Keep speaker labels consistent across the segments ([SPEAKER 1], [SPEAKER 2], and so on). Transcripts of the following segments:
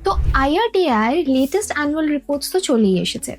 [SPEAKER 1] তো IRDAI latest annual reports তো চলেই এসেছে,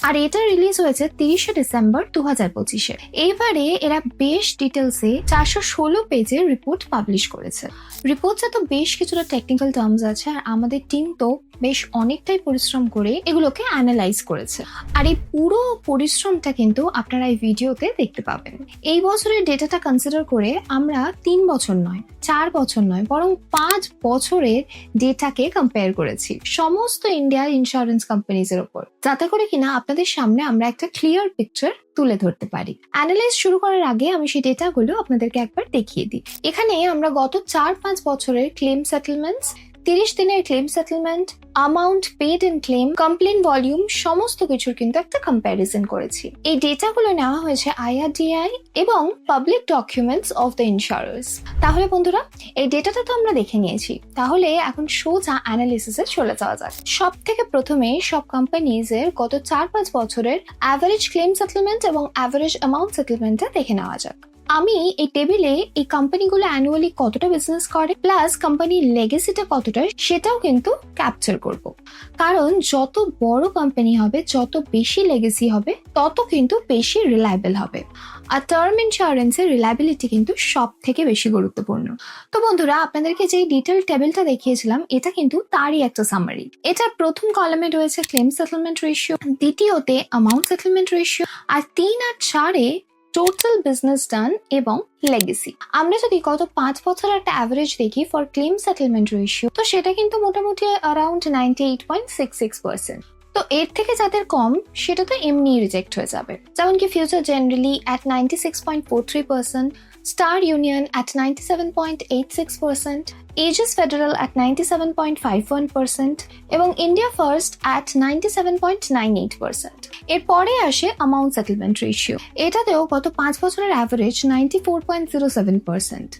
[SPEAKER 1] আর এটা রিলিজ হয়েছে 30শে ডিসেম্বর 2025-এ। এইবারে এরা বেশ ডিটেলসে 416 পেজের রিপোর্ট পাবলিশ করেছে। রিপোর্টসে তো বেশ কিছুটা টেকনিক্যাল টার্মস আছে, আর আমাদের টিম তো বেশ অনেকটাই পরিশ্রম করে এগুলোকে অ্যানালাইজ করেছে। আর এই পুরো পরিশ্রমটা কিন্তু আপনারা এই ভিডিওতে দেখতে পাবেন। এই বছরের ডেটাটা কনসিডার করে আমরা 3 বছর নয়, 4 বছর নয়, বরং 5 বছরের ডেটাকে কম্পেয়ার করেছি সমস্ত ইন্ডিয়ার ইন্স্যুরেন্স কোম্পানিজের উপর, যাতে করে কিনা আপনাদের সামনে আমরা একটা ক্লিয়ার পিকচার তুলে ধরতে পারি। অ্যানালাইজ শুরু করার আগে আমি সেই ডেটাগুলো আপনাদেরকে একবার দেখিয়ে দিই। এখানে আমরা গত 4-5 বছরের ক্লেম সেটেলমেন্টস, 30 দিনের claim settlement, amount paid in claim, complaint volume সমস্ত কিছুর কিন্তু একটা কম্প্যারিজন করেছি। এই ডেটাগুলো নেওয়া হয়েছে IRDAI এবং পাবলিক ডকুমেন্টস অফ দ্য ইন্স্যুরার্স। তাহলে বন্ধুরা, এই ডেটাটা তো আমরা দেখে নিয়েছি, তাহলে এখন সোজা অ্যানালিসিসে চলে যাওয়া যাক। সব থেকে প্রথমে সব কোম্পানিজের গত 4-5 বছরের অ্যাভারেজ ক্লেম সেটেলমেন্ট এবং অ্যাভারেজ অ্যামাউন্ট সেটেলমেন্টটা দেখে নেওয়া যাক। আমি এই টেবিলে এই কোম্পানিগুলো অ্যানুয়ালি কতটা বিজনেস করে প্লাস কোম্পানির লেগেসিটা কতটা সেটাও কিন্তু ক্যাপচার করব। কারণ যত বড় কোম্পানি হবে, যত বেশি লেগেসি হবে, তত কিন্তু বেশি রিলায়েবল হবে। আর টার্ম ইন্স্যুরেন্সের রিলায়েবিলিটি কিন্তু সব থেকে বেশি গুরুত্বপূর্ণ। তো বন্ধুরা, আপনাদেরকে যে ডিটেল টেবিলটা দেখিয়েছিলাম এটা কিন্তু তারই একটা সামারি। এটার প্রথম কলামে রয়েছে ক্লেম সেটেলমেন্ট রেশিও, দ্বিতীয়তে অ্যামাউন্ট সেটেলমেন্ট রেশিও, আর 3 আর 4-এ টোটাল বিজনেস ডান এবং লেগেসি। আমরা যদি গত 5 বছর একটা অ্যাভারেজ দেখি ফর ক্লেম সেটেলমেন্ট রেশিও, তো সেটা কিন্তু মোটামুটি অ্যারাউন্ড 98.66%। তো এর থেকে যাদের কম সেটা তো এমনি রিজেক্ট হয়ে যাবে, যেমন কি future generali at 96.43%, star union at 97.86%, ageas federal at 97.51% এবং ইন্ডিয়া ফার্স্ট অ্যাট 97.98%। এরপরে আসে অ্যামাউন্ট সেটেলমেন্ট রেশিও, এটাতেও গত 5 বছরের অ্যাভারেজ 94.07%।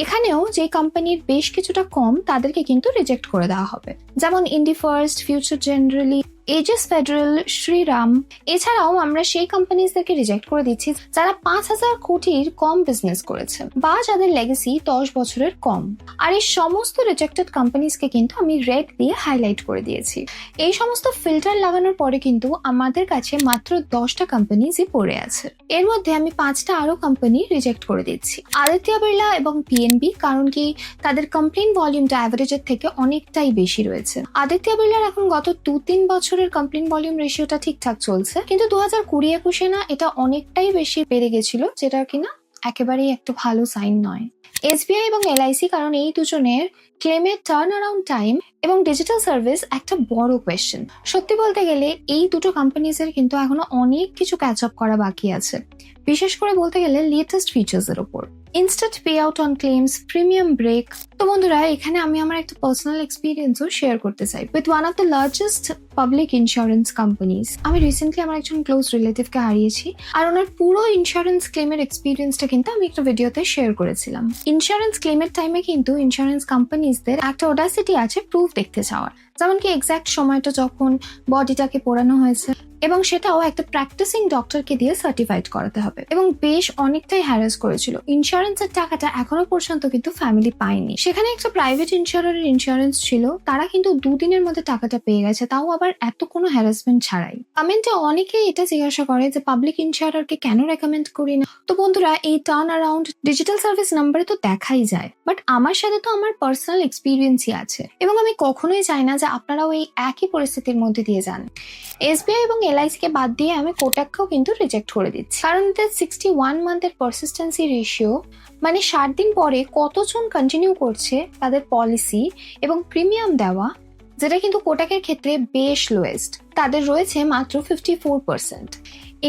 [SPEAKER 1] এখানেও যে কোম্পানির বেশ কিছুটা কম তাদেরকে কিন্তু রিজেক্ট করে দেওয়া হবে, যেমন India first, Future Generali, Ageas Federal, Shriram. এছাড়াও আমরা সেই কোম্পানিজদেরকে রিজেক্ট করে দিচ্ছি যারা 5,000 কোটির কম বিজনেস করেছে বা যাদের লেগেসি 10 বছরের কম। আর এই সমস্ত রিজেক্টেড কোম্পানিজকে কিন্তু আমি রেড দিয়ে হাইলাইট করে দিয়েছি। এই সমস্ত ফিল্টার লাগানোর পরে কিন্তু আমাদের কাছে মাত্র 10টা কোম্পানিজই পড়ে আছে। এর মধ্যে আমি 5টা আরো কোম্পানি রিজেক্ট করে দিচ্ছি, আদিত্য বিড়লা এবং PNB, কারণ কি তাদের কমপ্লেন ভলিউমটা অ্যাভারেজের থেকে অনেকটাই বেশি রয়েছে। আদিত্য বিড়লার এখন গত 2-3 বছরের কমপ্লেন ভলিউম রেশিওটা ঠিকঠাক চলছে, কিন্তু 2020-21-এ না এটা অনেকটাই বেশি বেড়ে গেছিল, যেটা কিনা একেবারেই একটা ভালো সাইন নয়। SBI এবং LIC, কারণ এই দুজনের ক্লেমের টার্ন অ্যারাউন্ড টাইম এবং ডিজিটাল সার্ভিস একটা বড় কোয়েশ্চেন। সত্যি বলতে গেলে এই দুটো কোম্পানিজের কিন্তু এখনো অনেক কিছু ক্যাচ আপ করা বাকি আছে, বিশেষ করে বলতে গেলে লেটেস্ট ফিচার্স এর উপর, instant pay out on claims, premium break. তো বন্ধুরা, এখানে আমি আমার একটা পার্সোনাল এক্সপিরিয়েন্সও শেয়ার করতে চাই with one of the largest public insurance companies. আমি রিসেন্টলি আমার একজন ক্লোজ রিলেটিভকে হারিয়েছি, আর ওনার পুরো ইন্স্যুরেন্স ক্লেমের এক্সপিরিয়েন্সটা কিন্তু আমি একটা ভিডিওতে শেয়ার করেছিলাম। ইন্স্যুরেন্স ক্লেমের টাইমে কিন্তু ইন্স্যুরেন্স কোম্পানিজদের একটা অডাসিটি আছে প্রুফ দেখতে চাওয়ার, যেমন কি এক্সাক্ট সময়টা যখন বডিটাকে পোড়ানো হয়েছে, এবং সেটাও একটা প্র্যাকটিসিং ডক্টরকে দিয়ে সার্টিফাইড করাতে হবে। এবং বেশ অনেকটাই হ্যারাস করেছিল। ইন্স্যুরেন্সের টাকাটা এখনো পর্যন্ত কিন্তু ফ্যামিলি পায়নি। সেখানে একটা প্রাইভেট ইন্স্যুরারের ইন্স্যুরেন্স ছিল, তারা কিন্তু 2 দিনের মধ্যে টাকাটা পেয়ে গেছে, তাও আবার এত কোনো হ্যারাসমেন্ট ছাড়াই। কমেন্টে অনেকেই এটা জিজ্ঞাসা করে যে পাবলিক ইন্স্যুরারকে কেন রেকমেন্ড করি না। তো বন্ধুরা, এই টার্ন অ্যারাউন্ড ডিজিটাল সার্ভিস নাম্বারে তো দেখাই যায়, বাট আমার সাথে তো আমার পার্সোনাল এক্সপিরিয়েন্সই আছে, এবং আমি কখনোই চাই না যে আপনারাও এই একই পরিস্থিতির মধ্যে দিয়ে যান। SBI এবং LIC কে বাদ দিয়ে আমি কোটাককেও কিন্তু রিজেক্ট করে দিচ্ছি, কারণ এদের 61 মান্থের পারসিস্টেন্সি রেশিও, মানে 60 দিন পরে কতজন কন্টিনিউ করছে তাদের পলিসি এবং প্রিমিয়াম দেওয়া, যেটা কিন্তু কোটাকের ক্ষেত্রে বেশ লোয়েস্ট। তাদের রয়েছে মাত্র 54%।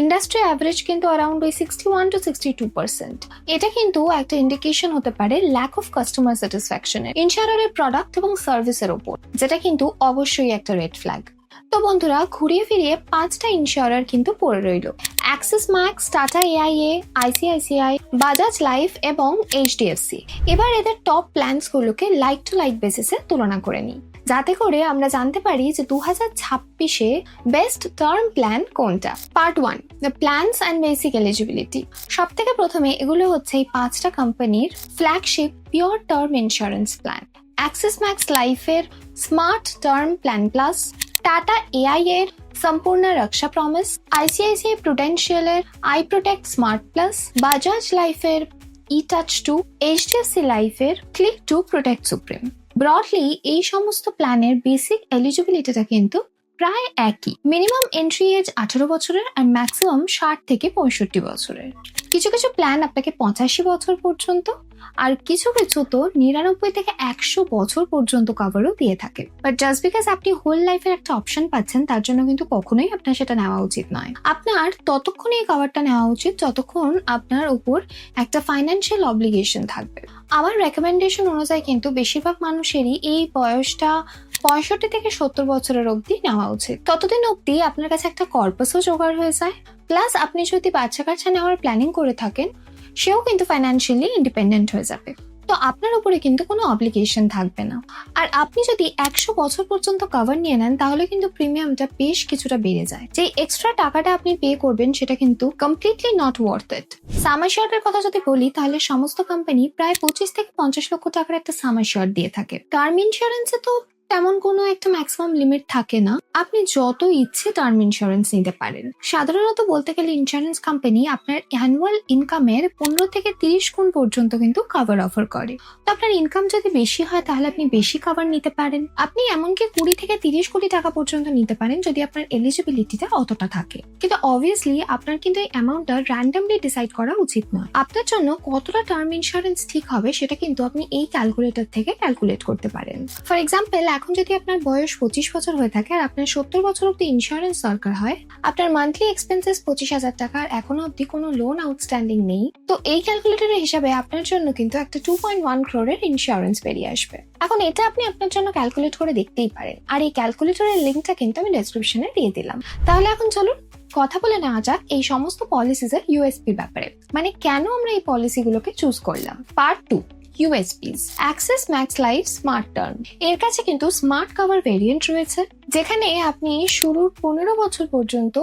[SPEAKER 1] ইন্ডাস্ট্রি অ্যাভারেজ কিন্তু অ্যারাউন্ড 61 to 62%। এটা কিন্তু একটা ইন্ডিকেশন হতে পারে ল্যাক অফ কাস্টমার স্যাটিসফ্যাকশনের ইন্স্যুরারের প্রোডাক্ট এবং সার্ভিসের উপর, যেটা কিন্তু অবশ্যই একটা রেড ফ্ল্যাগ। তো বন্ধুরা, ঘুরিয়ে ফিরিয়ে 5টা ইন্স্যুরার কিন্তু পড়ে রইল, Axis max, tata AIA, ICICI, Bajaj life এবং HDFC। এবার এদের টপ প্ল্যানস গুলোকে লাইক টু লাইক বেসিসে তুলনা করে নিই, যাতে করে আমরা জানতে পারি যে 2026-এ বেস্ট টার্ম প্ল্যান কোনটা। Part 1, the plans and basic eligibility. সব থেকে প্রথমে এগুলো হচ্ছে এই 5টা কোম্পানির flagship pure term insurance plan. Axis Max লাইফের smart term plan plus, Tata এআইএ-এর সম্পূর্ণ রক্ষা প্রমিস, আইসিআইসিআই প্রুডেন্সিয়ালের I protect smart plus, Bajaj লাইফের ই টাচ 2, এইচডিএফসি লাইফের click to protect supreme. Broadly এই সমস্ত প্ল্যানের বেসিক এলিজিবিলিটিটা কিন্তু প্রায় একই। মিনিমাম এন্ট্রি এজ 18 বছরের আর ম্যাক্সিমাম 60 থেকে 65 বছরের। কিছু কিছু প্ল্যান আপনাকে 85 বছর পর্যন্ত আর কিছু কিছু তো 99 থেকে 100 বছর পর্যন্ত কভারও দিয়ে থাকে। বাট জাস্ট বিকজ আপনি হোল লাইফের একটা অপশন পাচ্ছেন তার জন্য কিন্তু কখনোই আপনার সেটা নেওয়া উচিত নয়। আপনার ততক্ষণ এই কভারটা নেওয়া উচিত যতক্ষণ আপনার উপর একটা ফাইন্যান্সিয়াল অব্লিগেশন থাকবে। আমার রেকমেন্ডেশন অনুযায়ী কিন্তু বেশিরভাগ মানুষেরই এই বয়সটা 65 থেকে 70 বছরের অবধি নেওয়া উচিত। ততদিন অবধি আপনার কাছে একটা কর্পাসও জোগাড় হয়ে যায়, প্লাস আপনি যদি বাচ্চা কাচ্চা নেওয়ার প্ল্যানিং করে থাকেন সেও কিন্তু ফাইন্যান্সিয়ালি ইন্ডিপেন্ডেন্ট হয়ে যাবে। তো আপনার উপরে কিন্তু কোনো অব্লিগেশন থাকবে না। আর আপনি যদি 100 বছর পর্যন্ত কভার নিয়ে নেন তাহলে কিন্তু প্রিমিয়ামটা বেশ কিছুটা বেড়ে যায়। যে এক্সট্রা টাকাটা আপনি পে করবেন সেটা কিন্তু কমপ্লিটলি নট ওয়ার্থ ইট। সাম অ্যাশিওর্ডের কথা যদি বলি তাহলে সমস্ত কোম্পানি প্রায় 25 থেকে 50 লক্ষ টাকার একটা সাম অ্যাশিওর্ড দিয়ে থাকে। টার্ম ইন্স্যুরেন্সে তো তেমন কোনো একটা ম্যাক্সিমাম লিমিট থাকে না, আপনি যত ইচ্ছে টার্ম ইন্স্যুরেন্স নিতে পারেন। সাধারণত বলতে গেলে ইন্স্যুরেন্স কোম্পানি আপনার অ্যানুয়াল ইনকামের 15 থেকে 30 গুণ পর্যন্ত কিন্তু কভার অফার করে। তো আপনার ইনকাম যদি বেশি হয় তাহলে আপনি বেশি কভার নিতে পারেন। আপনি এমনকি 20 থেকে 30 কোটি টাকা পর্যন্ত নিতে পারেন যদি আপনার এলিজিবিলিটিটা অতটা থাকে। কিন্তু অবভিয়াসলি আপনার কিন্তু এই অ্যামাউন্টটা র্যান্ডমলি ডিসাইড করা উচিত নয়। আপনার জন্য কতটা টার্ম ইন্স্যুরেন্স ঠিক হবে সেটা কিন্তু আপনি এই ক্যালকুলেটর থেকে ক্যালকুলেট করতে পারেন। ফর এক্সাম্পল, এখন যদি আপনার বয়স 25 বছর হয়ে থাকে আর আপনার 70 বছর অব্দি ইন্স্যুরেন্স দরকার হয়, আপনার মান্থলি এক্সপেন্সেস 25,000 টাকা আর এখনো অব্দি কোনো লোন আউটস্ট্যান্ডিং নেই, তো এই ক্যালকুলেটরের হিসাবে আপনার জন্য কিন্তু একটা 2.1 crore ইন্স্যুরেন্স বেরিয়ে আসবে। এখন এটা আপনি আপনার জন্য ক্যালকুলেট করে দেখতেই পারেন, আর এই ক্যালকুলেটরের লিঙ্কটা কিন্তু আমি ডেসক্রিপশনে দিয়ে দিলাম। তাহলে এখন চলুন কথা বলে নেওয়া যাক এই সমস্ত পলিসিজের ইউএসপি ব্যাপারে, মানে কেন আমরা এই পলিসিগুলোকে চুজ করলাম। Part 2, USPs. Axis Max life smart term এর কাছে কিন্তু স্মার্ট কভার ভেরিয়েন্ট রয়েছে, যেখানে আপনি শুরুর 15 বছর পর্যন্ত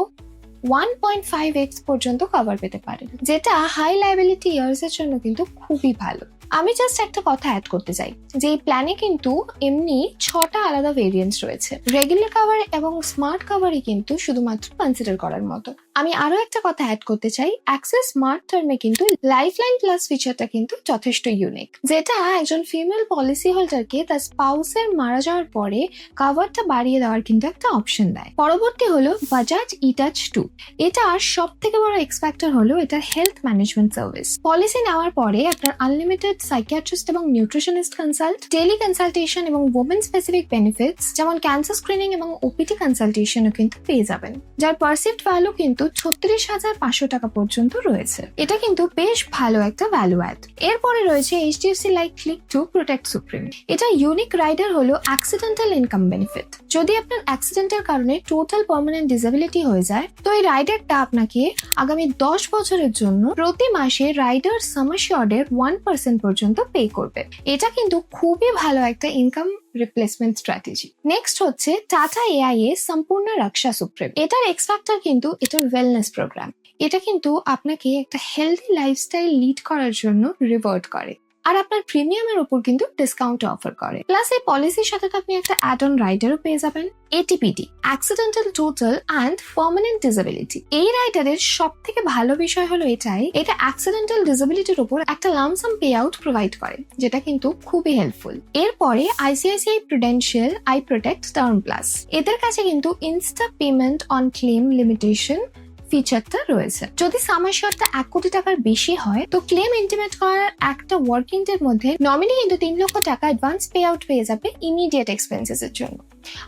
[SPEAKER 1] 1.5x পর্যন্ত কভার পেতে পারেন, যেটা হাই লায়াবিলিটি ইয়ার্স এর জন্য কিন্তু খুবই ভালো। আমি জাস্ট একটা কথা অ্যাড করতে চাই যে এই প্ল্যানে কিন্তু এমনি 6টা আলাদা ভেরিয়েন্টস রয়েছে। রেগুলার কভার এবং স্মার্ট কভারই কিন্তু শুধুমাত্র কনসিডার করার মতো। আমি আরো একটা কথা অ্যাড করতে চাই, অ্যাক্সিস স্মার্ট টার্মে কিন্তু লাইফলাইন প্লাস ফিচারটা কিন্তু যথেষ্ট ইউনিক, যেটা একজন ফিমেল পলিসি হোল্ডারকে তার স্পাউসের মারা যাওয়ার পরে কভারটা বাড়িয়ে দেওয়ার কিন্তু একটা অপশন দেয়। পরবর্তী হলো বাজাজ ই টাচ 2। এটা সব থেকে বড় এক্সপেক্টর হলো এটার হেলথ ম্যানেজমেন্ট সার্ভিস। পলিসি নেওয়ার পরে আপনার আনলিমিটেড সাইকিয়াট্রিস্ট এবং নিউট্রিশনিস্ট কনসাল্ট, টেলি কনসালটেশন এবং ওমেন স্পেসিফিক বেনিফিটস যেমন ক্যান্সার স্ক্রিনিং এবং ওপিটি কনসালটেশনও কিন্তু পেয়ে যাবেন, যার পারসিভড ভ্যালু কিন্তু 36,500 টাকা পর্যন্ত রয়েছে। এটা কিন্তু বেশ ভালো একটা ভ্যালু অ্যাড। এরপরে রয়েছে HDFC life click to protect supreme. এটা ইউনিক রাইডার হলো অ্যাক্সিডেন্টাল ইনকাম বেনিফিট। যদি আপনার অ্যাক্সিডেন্টের কারণে টোটাল পার্মানেন্ট ডিসেবিলিটি হয়ে যায়, তো এই রাইডারটা আপনাকে আগামী 10 বছরের জন্য প্রতি মাসে রাইডার সাম অ্যাশিওর্ডের 1% পর্যন্ত পে করবে। এটা কিন্তু খুবই ভালো একটা ইনকাম রিপ্লেসমেন্ট স্ট্র্যাটেজি। নেক্সট হচ্ছে টাটা এআইএ সম্পূর্ণ রক্ষা সুপ্রিম। এটার এক্স ফ্যাক্টর কিন্তু এটার ওয়েলনেস প্রোগ্রাম। এটা কিন্তু আপনাকে একটা হেলদি লাইফস্টাইল লিড করার জন্য রিওয়ার্ড করে আর আপনার প্রিমিয়ামের উপর কিন্তু ডিসকাউন্ট অফার করে। প্লাস এই পলিসির সাথে আপনি একটা অ্যাড অন রাইডারও পেয়ে যাবেন, ATPD, accidental total and permanent disability. এই রাইডারের সব থেকে ভালো বিষয় হলো এটাই, এটা অ্যাক্সিডেন্টাল ডিসেবিলিটির উপর একটা লামসাম পে আউট প্রোভাইড করে, যেটা কিন্তু খুবই হেল্পফুল। এরপরে ICICI prudential I protect term plus. এদের কাছে কিন্তু insta payment on claim limitation ফিচারটা রয়েছে। যদি সাম অ্যাশিওর্ডটা 1 কোটি টাকার বেশি হয় তো ক্লেম ইন্টিমেট করার একটা ওয়ার্কিং ডের মধ্যে নমিনি কিন্তু 3 লক্ষ টাকা অ্যাডভান্স পে আউট পেয়ে যাবে ইমিডিয়েট এক্সপেন্সেস এর জন্য।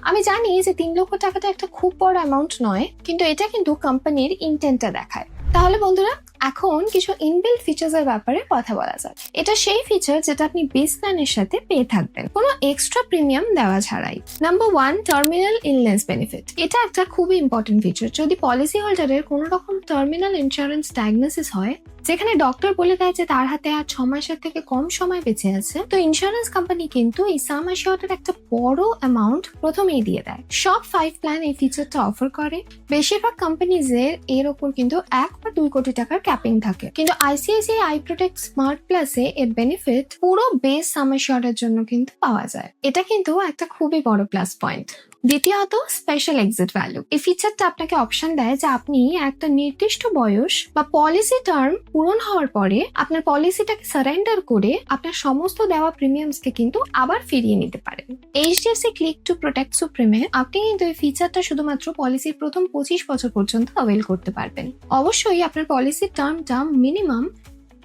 [SPEAKER 1] আমি জানি যে 3 লক্ষ টাকাটা একটা খুব বড় অ্যামাউন্ট নয়, কিন্তু এটা কিন্তু কোম্পানির ইন্টেন্টটা দেখায়। তাহলে বন্ধুরা, এখন কিছু ইনবিল্ট ফিচার্স এর ব্যাপারে কথা বলা যাক। এটা সেই ফিচার যেটা আপনি বেস প্ল্যানের সাথে পেয়ে থাকবেন কোনো এক্সট্রা প্রিমিয়াম দেওয়া ছাড়াই। Number 1, terminal illness benefit. এটা একটা খুবই ইম্পর্টেন্ট ফিচার। যদি পলিসি হোল্ডারের কোনো রকম টার্মিনাল ইন্স্যুরেন্স ডায়াগনোসিস হয় যেখানে ডক্টর বলে দেয় যে তার হাতে আর 6 মাসের থেকে কম সময় বেঁচে আছে, তো ইন্স্যুরেন্স কোম্পানি কিন্তু এই সাম অ্যাসিওর্ডের একটা বড় অ্যামাউন্ট প্রথমেই দিয়ে দেয়। সব 5 প্ল্যান এই ফিচারটা অফার করে। বেশিরভাগ কোম্পানিজের এর ওপর কিন্তু 1 বা 2 কোটি টাকার ক্যাপিং থাকে, কিন্তু আইসিআইসিআই আই প্রোটেক্ট স্মার্ট প্লাসে এর বেনিফিট পুরো বেস সাম অ্যাসিওর্ডের জন্য কিন্তু পাওয়া যায়। এটা কিন্তু একটা খুবই বড় প্লাস পয়েন্ট। দ্বিতীয়ত, স্পেশাল এক্সিট ভ্যালু। এই ফিচারটা আপনাকে অপশন দেয় যে আপনি একটা নির্দিষ্ট বয়স বা পলিসি টার্ম পূরণ হওয়ার পরে আপনার পলিসিটাকে সারেন্ডার করে আপনার সমস্ত দেওয়া প্রিমিয়ামসকে কিন্তু আবার ফিরিয়ে নিতে পারেন। এইচডিএফসি ক্লিক টু প্রোটেক্ট সুপ্রিমে আপনি কিন্তু এই ফিচারটা শুধুমাত্র পলিসির প্রথম 25 বছর পর্যন্ত অ্যাভেল করতে পারবেন। অবশ্যই আপনার পলিসির টার্মটা মিনিমাম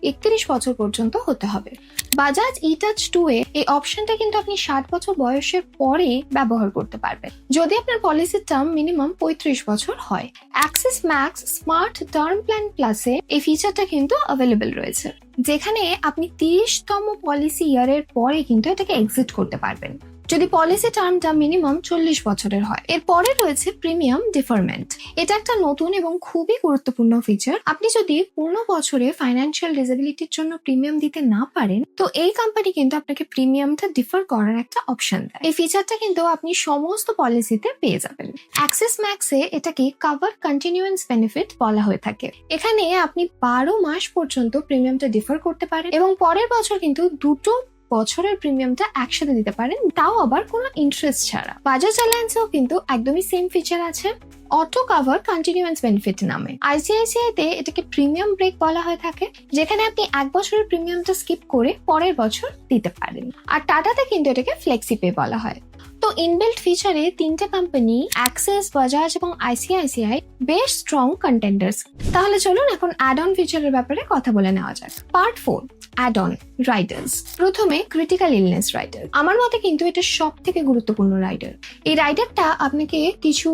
[SPEAKER 1] 31 বছর পর্যন্ত হতে হবে। বাজাজ ইটাচ 2 এ এই অপশনটা কিন্তু আপনি 60 বছর বয়সের পরে ব্যবহার করতে পারবেন, যদি আপনার পলিসির টার্ম মিনিমাম 35 বছর হয়। Axis max smart term plan প্লাসে এই ফিচারটা কিন্তু অ্যাভেলেবল রয়েছে, যেখানে আপনি 30তম পলিসি ইয়ারের পরে কিন্তু এটাকে এক্সিট করতে পারবেন, যদি পলিসি টার্মটা মিনিমাম 40 বছরের হয়। এরপরে রয়েছে প্রিমিয়াম ডিফারমেন্ট। এটা একটা নতুন এবং খুবই গুরুত্বপূর্ণ ফিচার। আপনি যদি পূর্ণ বছরে ফাইন্যান্সিয়াল ডিসেবিলিটির জন্য প্রিমিয়াম দিতে না পারেন, তো এই কোম্পানি কিন্তু আপনাকে প্রিমিয়ামটা ডিফার করার একটা অপশন দেয়। এই ফিচারটা কিন্তু আপনি সমস্ত পলিসিতে পেয়ে যাবেন। অ্যাক্সিস ম্যাক্সে এটাকে কভার কন্টিনিউয়ান্স বেনিফিট বলা হয়ে থাকে। এখানে আপনি 12 মাস পর্যন্ত প্রিমিয়ামটা ডিফার করতে পারেন এবং পরের বছর কিন্তু দুটো বছরের প্রিমিয়ামটা একসাথে দিতে পারেন, তাও আবার কোনো ইন্টারেস্ট ছাড়া। বাজাজ অ্যালায়েন্সেও কিন্তু একদমই সেম ফিচার আছে, অটো কভার কন্টিনিউয়ান্স বেনিফিট নামে। আইসিআইসিআই তে এটাকে প্রিমিয়াম ব্রেক বলা হয়ে থাকে, যেখানে আপনি 1 বছরের প্রিমিয়ামটা স্কিপ করে পরের বছর দিতে পারেন। আর টাটাতে কিন্তু এটাকে ফ্লেক্সি পে বলা হয়। তো ইনবিল্ট ফিচারে 3টে কোম্পানি অ্যাক্সিস, বাজাজ এবং আইসিআইসিআই বেশ স্ট্রং কন্টেন্ডার্স। তাহলে চলুন এখন অ্যাড অন ফিচারের ব্যাপারে কথা বলে নেওয়া যাক। Part 4, add on riders. প্রথমে ক্রিটিক্যাল ইলনেস রাইডার। আমার মতে কিন্তু এটা সব থেকে গুরুত্বপূর্ণ রাইডার। এই রাইডারটা আপনাকে কিছু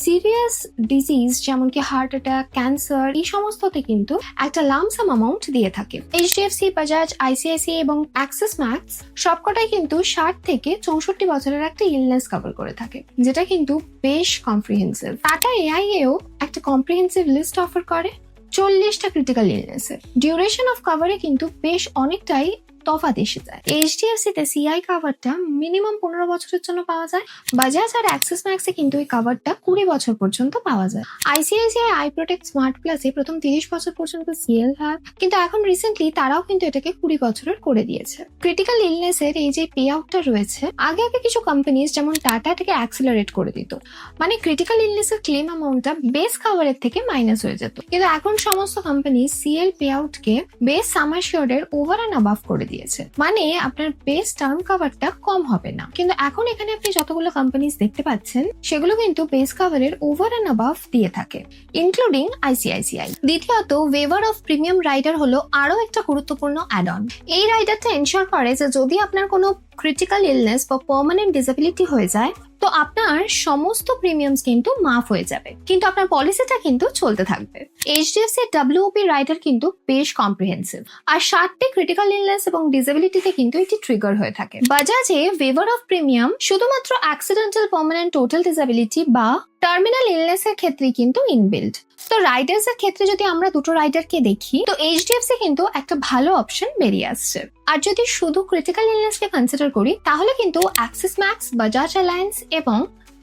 [SPEAKER 1] সিরিয়াস ডিজিজ যেমন কি হার্ট অ্যাটাক, ক্যান্সার, এই সমস্ততে কিন্তু একটা লামসাম অ্যামাউন্ট দিয়ে থাকে। এইচডিএফসি, বাজাজ, আইসিআইসিআই এবং অ্যাক্সিস ম্যাক্স সবকটাই কিন্তু 60 থেকে 64 বছরের একটা ইলনেস কভার করে থাকে, যেটা কিন্তু বেশ কম্প্রিহেন্সিভ। টাটা এআইএও একটা কম্প্রিহেন্সিভ লিস্ট অফার করে 40টা ক্রিটিক্যাল ইলনেসের। ডিউরেশন অফ কভারে কিন্তু বেশ অনেকটাই তফাৎ এসে যায়। এইচডিএফসি তে সিআই কাভারটা মিনিমাম 15 বছরের জন্য পাওয়া যায়। বাজাজ আর অ্যাক্সিস ম্যাক্সে কিন্তু এই কাভারটা 20 বছর পর্যন্ত পাওয়া যায়। আইসিআইসিআই আই প্রোটেক্ট স্মার্ট প্লাসে প্রথম 30 বছর পর্যন্ত সিএল হয়, কিন্তু এখন রিসেন্টলি তারাও কিন্তু এটাকে 20 বছরের করে দিয়েছে। ক্রিটিক্যাল ইলনেসের এই যে পে আউটটা রয়েছে, আগে কিছু কোম্পানিজ যেমন টাটা এটাকে অ্যাক্সিলারেট করে দিত, মানে ক্রিটিক্যাল ইলনেসের ক্লেম অ্যামাউন্টটা বেস কাভারের থেকে মাইনাস হয়ে যেত, কিন্তু এখন সমস্ত কোম্পানি সিএল পে আউটকে বেস সাম অ্যাসিওর্ডের ওভার অ্যান্ড অ্যাবাভ করে দিয়েছে, মানে আপনার বেস টার্ম কভারটা কম হবে না। কিন্তু এখন এখানে আপনি যতগুলো কোম্পানিজ দেখতে পাচ্ছেন সেগুলো কিন্তু বেস কভারের ওভার অ্যান্ড অ্যাবাভ দিয়ে থাকে, ইনক্লুডিং আইসিআইসিআই। দ্বিতীয়ত, ওয়েভার অফ প্রিমিয়াম রাইডার হলো আরো একটা গুরুত্বপূর্ণ অ্যাড অন। এই রাইডারটা এনশিওর করে যে যদি আপনার কোনো ক্রিটিক্যাল ইলনেস বা পার্মানেন্ট ডিসেবিলিটি হয়ে যায়, তো আপনার সমস্ত প্রিমিয়ামস কিন্তু মাফ হয়ে যাবে, কিন্তু আপনার পলিসিটা কিন্তু চলতে থাকবে। এইচডিএফসি ডব্লিউপি রাইডার কিন্তু বেশ কম্প্রিহেন্সিভ, আর 60টি ক্রিটিক্যাল ইলনেস এবং ডিসেবিলিটিতে কিন্তু এটি ট্রিগার হয়ে থাকে। বাজাজে ওয়েভার অফ প্রিমিয়াম শুধুমাত্র অ্যাক্সিডেন্টাল পার্মানেন্ট টোটাল ডিসেবিলিটি বা টার্মিনাল ইলনেসের ক্ষেত্রে কিন্তু ইনবিল্ট। তো রাইডার্স এর ক্ষেত্রে যদি আমরা দুটো রাইডারকে দেখি, তো এইচডিএফসি কিন্তু একটা ভালো অপশন বেরিয়ে আসছে। আর যদি শুধু ক্রিটিক্যাল ইলনেসকে কনসিডার করি, তাহলে কিন্তু অ্যাক্সিস ম্যাক্স, বাজাজ অ্যালায়েন্স এবং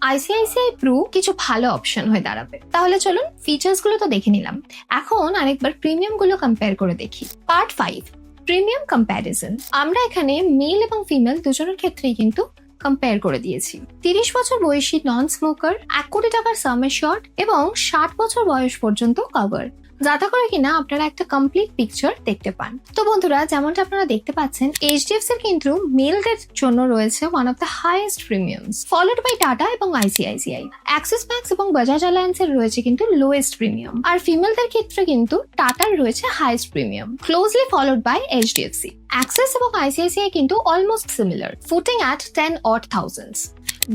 [SPEAKER 1] আইসিআইসিআই প্রু কিছু ভালো অপশন হয়ে দাঁড়াবে। তাহলে চলুন ফিচার্স গুলো তো দেখে নিলাম, এখন আরেকবার প্রিমিয়াম গুলো কম্পেয়ার করে দেখি। Part 5, premium comparison. আমরা এখানে মেল এবং ফিমেল দুজনের ক্ষেত্রেই কিন্তু কম্পেয়ার করে দিয়েছি। 30 বছর বয়সী নন স্মোকার, 1 কোটি টাকার সাম অ্যাসিওর্ড এবং 60 বছর বয়স পর্যন্ত কভার, যাতে করে কিনা আপনারা একটা কমপ্লিট পিকচার দেখতে পান। তো বন্ধুরা, যেমনটা আপনারা দেখতে পাচ্ছেন, এইচডিএফসি এর কিন্তু মেলদের জন্য রয়েছে one of the highest premiums, followed by Tata এবং আইসিআইসিআই। অ্যাক্সিস ম্যাক্স এবং বাজাজ অ্যালায়েন্স এর রয়েছে কিন্তু লোয়েস্ট প্রিমিয়াম, আর ফিমেলদের ক্ষেত্রে কিন্তু টাটার রয়েছে highest premium, closely followed by HDFC. Axis এবং আইসিআইসিআই কিন্তু almost similar, footing at 10,000।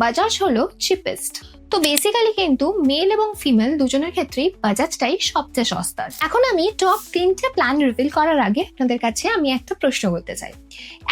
[SPEAKER 1] Bajaj হলো চিপেস্ট। তো বেসিক্যালি কিন্তু মেল এবং ফিমেল দুজনের ক্ষেত্রেই বাজাজটাই সবচেয়ে সস্তার। এখন আমি টপ 3টে প্ল্যান রিভিল করার আগে আপনাদের কাছে আমি একটা প্রশ্ন করতে চাই।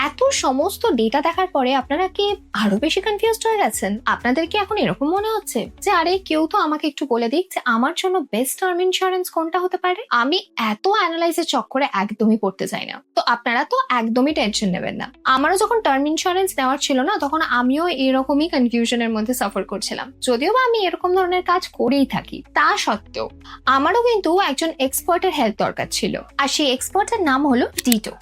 [SPEAKER 1] এত সমস্ত ডেটা দেখার পরে আপনারা কি আরো বেশি কনফিউজড হয়ে গেছেন? আপনাদের কি এখন এরকম মনে হচ্ছে যে আরে কেউ তো আমাকে একটু বলে দিক যে আমার জন্য বেস্ট টার্ম ইন্স্যুরেন্স কোনটা হতে পারে? আমি এত অ্যানালাইসের চক্করে একদমই পড়তে চাই না। তো আপনারা তো একদমই টেনশন নেবেন না। আমারও যখন টার্ম ইন্স্যুরেন্স নেওয়ার ছিল না, তখন আমিও এরকমই কনফিউশনের মধ্যে সাফার করছিলাম। যদিও বা আমি এরকম ধরনের কাজ করেই থাকি, তা সত্ত্বেও আমারও কিন্তু একজন এক্সপার্টের হেল্প দরকার ছিল। আর সেই এক্সপার্টের নাম হলো ডিটো।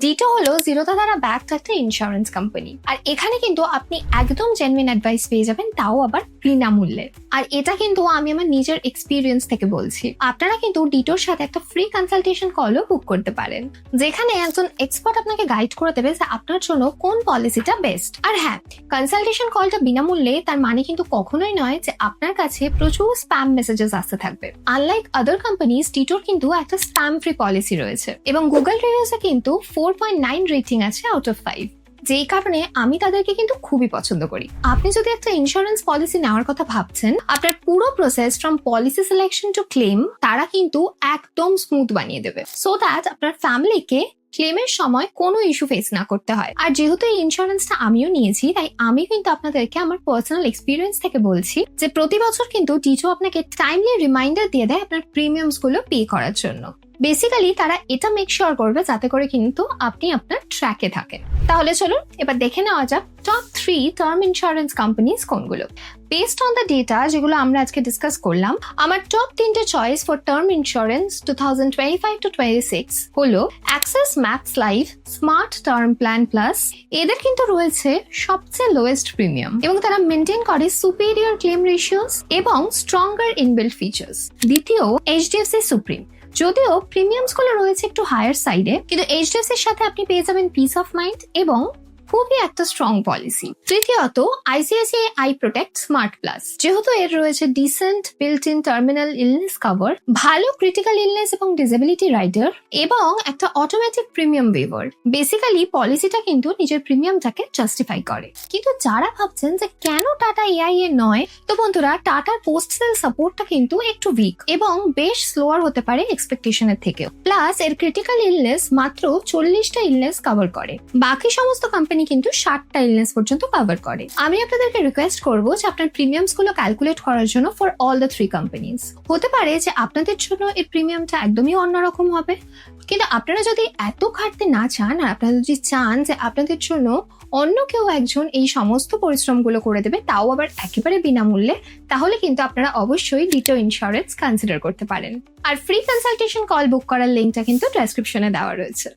[SPEAKER 1] ডিটো হলো জিরোধা দ্বারা ব্যাকড একটা ইন্স্যুরেন্স কোম্পানি। আর এখানে কিন্তু আপনি একদম জেনুইন অ্যাডভাইস পেয়ে যাবেন, তাও আবার বিনামূল্যে। আর এটা কিন্তু আমি আমার নিজের এক্সপিরিয়েন্স থেকে বলছি। আপনারা কিন্তু ডিটোর সাথে একটা ফ্রি কনসালটেশন কলও বুক করতে পারেন, যেখানে একজন এক্সপার্ট আপনাকে গাইড করে দেবে যে আপনার জন্য কোন পলিসিটা বেস্ট। আর হ্যাঁ, কনসালটেশন কলটা বিনামূল্যে, তার মানে কিন্তু কখনোই নয় যে আপনার কাছে প্রচুর স্প্যাম মেসেজেস আসতে থাকবে। আনলাইক আদার কোম্পানিজ, ডিটোর কিন্তু একটা স্প্যাম ফ্রি পলিসি রয়েছে এবং গুগল রিভিউসে কিন্তু 4.9 রেটিং আছে আউট অফ 5, যেই কারণে আমি তাদেরকে কিন্তু খুবই পছন্দ করি। আপনি যদি একটা ইন্স্যুরেন্স পলিসি নেওয়ার কথা ভাবছেন, আপনার পুরো process from policy selection to claim তারা কিন্তু একদম স্মুথ বানিয়ে দেবে, সো দ্যাট আপনার ফ্যামিলিকে ক্লেমের সময় কোনো ইস্যু ফেস না করতে হয়। আর যেহেতু এই ইন্স্যুরেন্সটা আমিও নিয়েছি, তাই আমি কিন্তু আপনাদেরকে আমার পার্সোনাল এক্সপিরিয়েন্স থেকে বলছি যে প্রতি বছর কিন্তু ডিটো আপনাকে টাইমলি রিমাইন্ডার দিয়ে দেয় আপনার প্রিমিয়ামস গুলো পে করার জন্য। বেসিক্যালি তারা এটা মেক শিওর করবে যাতে করে কিন্তু আপনি আপনার ট্র্যাকে থাকেন। তাহলে চলুন এবার দেখে নেওয়া যাক টপ 3 টার্ম ইন্স্যুরেন্স কোম্পানিজ কোনগুলো। বেসড অন দ্য ডেটা যেগুলো আমরা আজকে ডিসকাস করলাম, আমার টপ 3টে চয়েস ফর টার্ম ইন্স্যুরেন্স 2025-26 হলো Axis Max life smart term plan plus. এদের কিন্তু রয়েছে সবচেয়ে লোয়েস্ট প্রিমিয়াম এবং তারা মেনটেন করে সুপিরিয়র ক্লেম রেশিওস এবং স্ট্রঙ্গার ইনবিল্ট ফিচার্স। দ্বিতীয়, এইচডিএফসি সুপ্রিম। যদিও প্রিমিয়ামস গুলো রয়েছে একটু হায়ার সাইডে, কিন্তু এইচডিএফসির সাথে আপনি পেয়ে যাবেন পিস অফ মাইন্ড এবং খুবই একটা স্ট্রং পলিসি। তৃতীয়ত, ICICI I protect smart plus. যেহেতু এর রয়েছে decent built in terminal illness cover, ভালো ক্রিটিক্যাল ইলনেস এবং ডিসেবিলিটি রাইডার এবং একটা অটোমেটিক প্রিমিয়াম ওয়েভার, বেসিক্যালি পলিসিটা কিন্তু নিজের প্রিমিয়ামটাকে জাস্টিফাই করে। কিন্তু যারা ভাবছেন যে কেন টাটা এআইএ নয়, তো বন্ধুরা, টাটার পোস্ট সেল সাপোর্টটা কিন্তু একটু উইক এবং বেশ স্লোয়ার হতে পারে এক্সপেকটেশনের থেকেও। প্লাস এর ক্রিটিক্যাল ইলনেস মাত্র 40টা ইলনেস কভার করে, বাকি সমস্ত কোম্পানি কিন্তু 60টা ইলনেস পর্যন্ত কভার করে। আমি আপনাদেরকে রিকোয়েস্ট করবো যে আপনার প্রিমিয়ামস গুলো ক্যালকুলেট করার জন্য ফর অল দ্য 3 কোম্পানিজ। হতে পারে যে আপনাদের জন্য এই প্রিমিয়ামটা একদমই অন্যরকম হবে, কিন্তু আপনারা যদি এত খাটতে না চান আর আপনারা যদি চান যে আপনাদের জন্য অন্য কেউ একজন এই সমস্ত পরিশ্রমগুলো করে দেবে, তাও আবার একেবারে বিনামূল্যে, তাহলে কিন্তু আপনারা অবশ্যই ডিটো ইন্স্যুরেন্স কনসিডার করতে পারেন। আর ফ্রি কনসালটেশন কল বুক করার লিঙ্কটা কিন্তু ডেসক্রিপশনে দেওয়া রয়েছে।